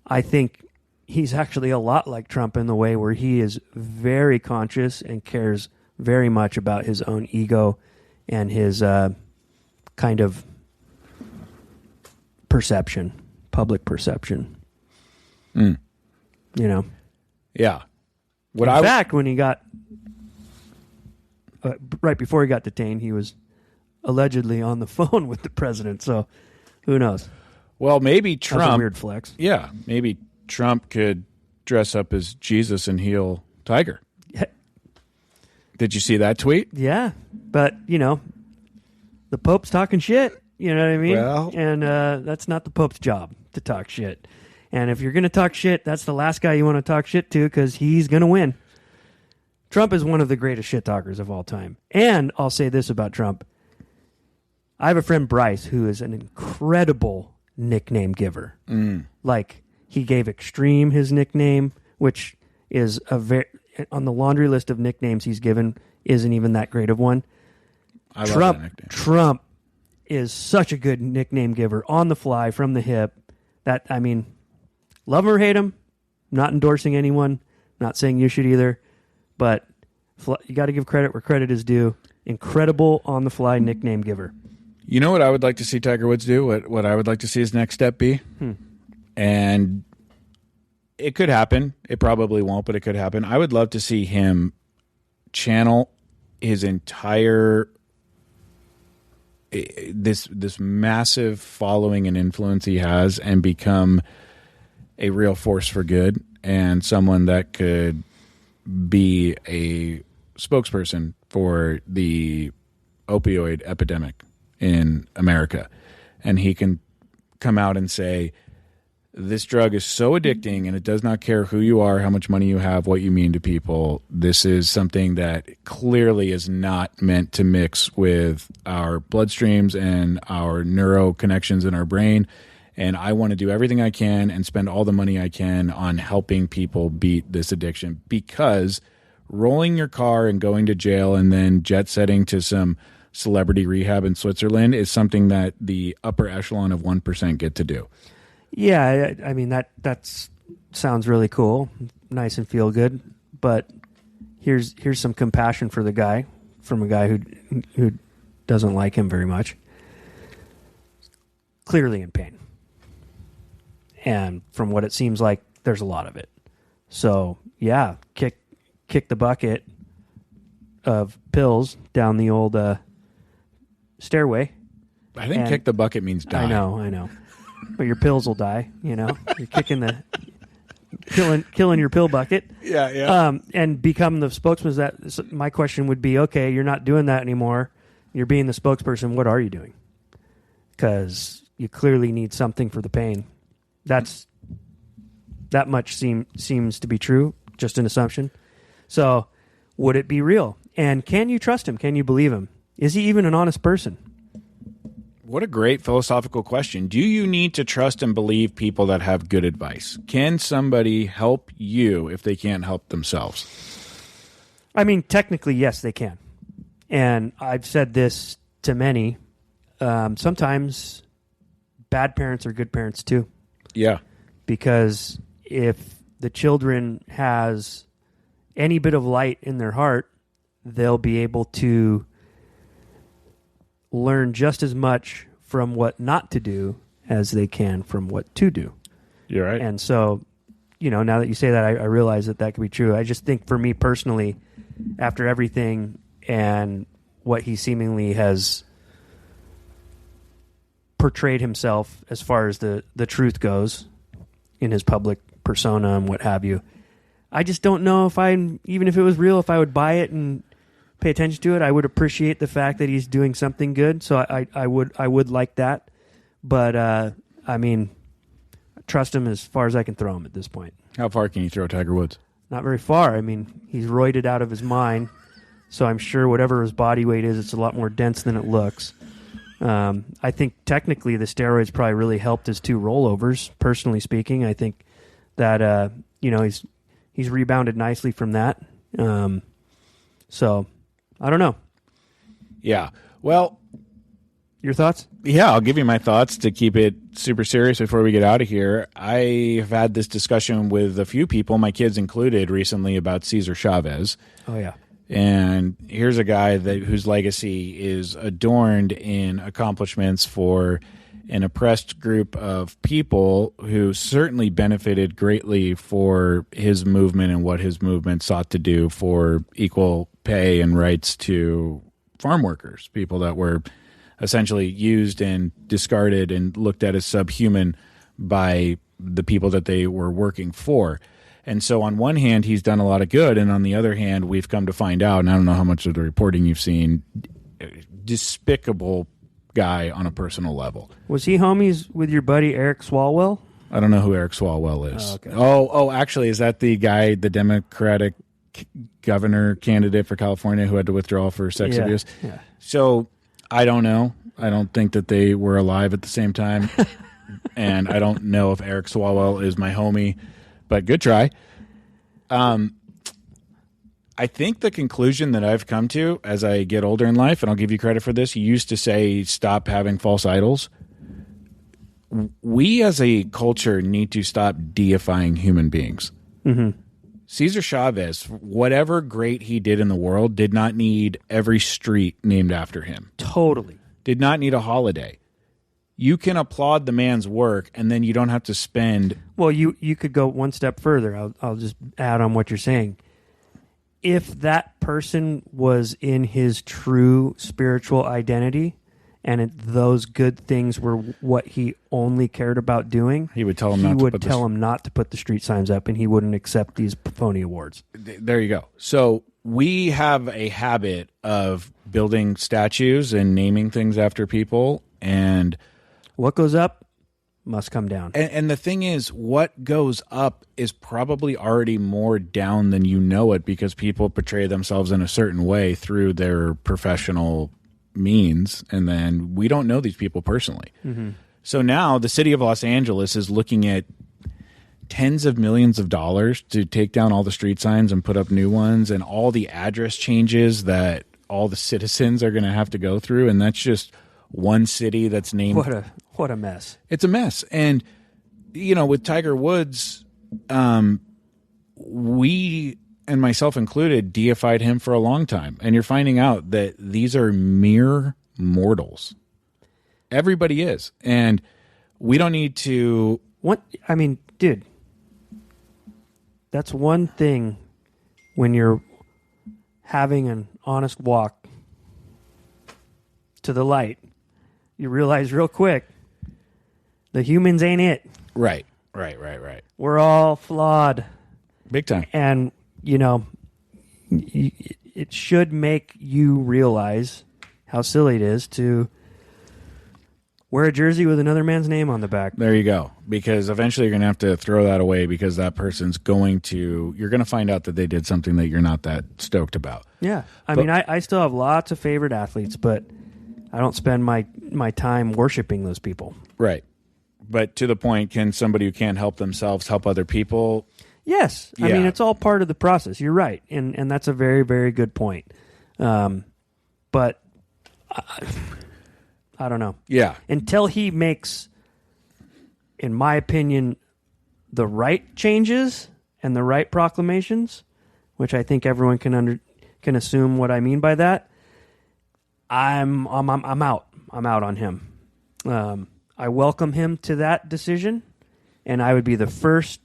I think he's actually a lot like Trump in the way where he is very conscious and cares very much about his own ego and his kind of perception, public perception. Mm. You know? Yeah. In fact, when he got... right before he got detained, he was allegedly on the phone with the president, so who knows? Well, maybe Trump... That's a weird flex. Yeah, maybe Trump could dress up as Jesus and heal Tiger. Did you see that tweet? Yeah, but, you know, the Pope's talking shit, you know what I mean? Well... And that's not the Pope's job to talk shit. And if you're going to talk shit, that's the last guy you want to talk shit to because he's going to win. Trump is one of the greatest shit talkers of all time. And I'll say this about Trump. I have a friend, Bryce, who is an incredible nickname giver. Like, he gave Extreme his nickname, which is a very... on the laundry list of nicknames he's given, isn't even that great of one. I love that nickname. Trump is such a good nickname giver on the fly, from the hip. That, I mean, love him or hate him, not endorsing anyone, not saying you should either, but you got to give credit where credit is due. Incredible on the fly nickname giver. You know what I would like to see Tiger Woods do? What I would like to see his next step be? And it could happen. It probably won't, but it could happen. I would love to see him channel his entire this massive following and influence he has and become a real force for good and someone that could be a spokesperson for the opioid epidemic in America. And he can come out and say, this drug is so addicting and it does not care who you are, how much money you have, what you mean to people. This is something that clearly is not meant to mix with our bloodstreams and our neuro connections in our brain. And I want to do everything I can and spend all the money I can on helping people beat this addiction, because rolling your car and going to jail and then jet setting to some celebrity rehab in Switzerland is something that the upper echelon of 1% get to do. Yeah, I mean, that sounds really cool, nice and feel good. But here's some compassion for the guy from a guy who doesn't like him very much. Clearly in pain, and from what it seems like, there's a lot of it. So yeah, kick the bucket of pills down the old stairway. I think kick the bucket means die. I know. But your pills will die, you know. You're killing your pill bucket. Yeah. And become the spokesman. My question would be, okay, you're not doing that anymore. You're being the spokesperson. What are you doing? Because you clearly need something for the pain. That much seems to be true. Just an assumption. So, would it be real? And can you trust him? Can you believe him? Is he even an honest person? What a great philosophical question. Do you need to trust and believe people that have good advice? Can somebody help you if they can't help themselves? I mean, technically, yes, they can. And I've said this to many. Sometimes bad parents are good parents too. Yeah. Because if the children has any bit of light in their heart, they'll be able to learn just as much from what not to do as they can from what to do. You're right. And so, you know, now that you say that, I realize that could be true. I just think for me personally, after everything and what he seemingly has portrayed himself as far as the truth goes in his public persona and what have you, I just don't know even if it was real, if I would buy it and pay attention to it. I would appreciate the fact that he's doing something good. So I would like that. But, I mean, trust him as far as I can throw him at this point. How far can you throw Tiger Woods? Not very far. I mean, he's roided out of his mind. So I'm sure whatever his body weight is, it's a lot more dense than it looks. I think technically the steroids probably really helped his 2 rollovers. Personally speaking, I think that he's rebounded nicely from that. So I don't know. Yeah. Well, your thoughts? Yeah, I'll give you my thoughts to keep it super serious before we get out of here. I've had this discussion with a few people, my kids included, recently about Cesar Chavez. Oh, yeah. And here's a guy whose legacy is adorned in accomplishments for an oppressed group of people who certainly benefited greatly for his movement and what his movement sought to do for equal pay and rights to farm workers, people that were essentially used and discarded and looked at as subhuman by the people that they were working for. And so on one hand, he's done a lot of good, and on the other hand, we've come to find out, and I don't know how much of the reporting you've seen, despicable guy on a personal level. Was he homies with your buddy Eric Swalwell? I don't know who Eric Swalwell is. Oh, okay. Oh, actually, is that the guy, the Democratic governor candidate for California who had to withdraw for sex abuse? Yeah. So I don't know. I don't think that they were alive at the same time. And I don't know if Eric Swalwell is my homie, but good try. I think the conclusion that I've come to as I get older in life, and I'll give you credit for this, you used to say stop having false idols. We as a culture need to stop deifying human beings. Mm-hmm. Cesar Chavez, whatever great he did in the world, did not need every street named after him. Totally. Did not need a holiday. You can applaud the man's work, and then you don't have to spend... Well, you could go one step further. I'll just add on what you're saying. If that person was in his true spiritual identity, and those good things were what he only cared about doing, he would tell him not to put the street signs up, and he wouldn't accept these phony awards. There you go. So we have a habit of building statues and naming things after people, and what goes up must come down. And the thing is, what goes up is probably already more down than you know it, because people portray themselves in a certain way through their professional means, and then we don't know these people personally. Mm-hmm. So now the city of Los Angeles is looking at tens of millions of dollars to take down all the street signs and put up new ones, and all the address changes that all the citizens are going to have to go through, and that's just one city that's named. What a mess. It's a mess. And with Tiger Woods, we, and myself included, deified him for a long time. And you're finding out that these are mere mortals. Everybody is. And we don't need to... Dude, that's one thing when you're having an honest walk to the light. You realize real quick, the humans ain't it. Right. We're all flawed. Big time. And, it should make you realize how silly it is to wear a jersey with another man's name on the back. There you go. Because eventually you're going to have to throw that away, because that person's you're going to find out that they did something that you're not that stoked about. Yeah. I still have lots of favorite athletes, but I don't spend my time worshiping those people. Right. But to the point, can somebody who can't help themselves help other people? Yes. Yeah. It's all part of the process. You're right. And that's a very, very good point. But I don't know. Yeah. Until he makes, in my opinion, the right changes and the right proclamations, which I think everyone can assume what I mean by that, I'm out. I'm out on him. I welcome him to that decision, and I would be the first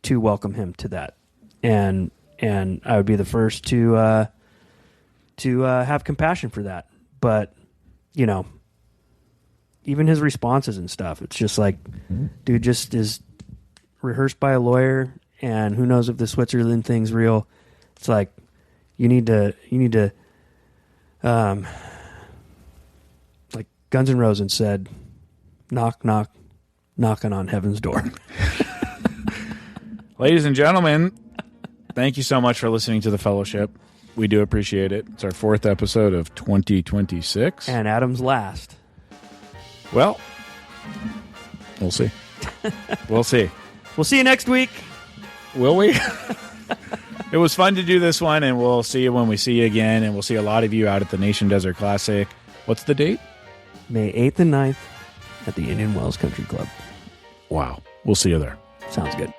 to welcome him to that, and I would be the first to have compassion for that. But even his responses and stuff, it's just like, dude, just is rehearsed by a lawyer, and who knows if the Switzerland thing's real. It's like you need to. Like Guns N' Roses said, knock, knock, knocking on heaven's door. Ladies and gentlemen, thank you so much for listening to The Fellowship. We do appreciate it. It's our 4th episode of 2026. And Adam's last. Well, we'll see. We'll see. We'll see you next week. Will we? It was fun to do this one, and we'll see you when we see you again, and we'll see a lot of you out at the Nation Desert Classic. What's the date? May 8th and 9th at the Indian Wells Country Club. Wow. We'll see you there. Sounds good.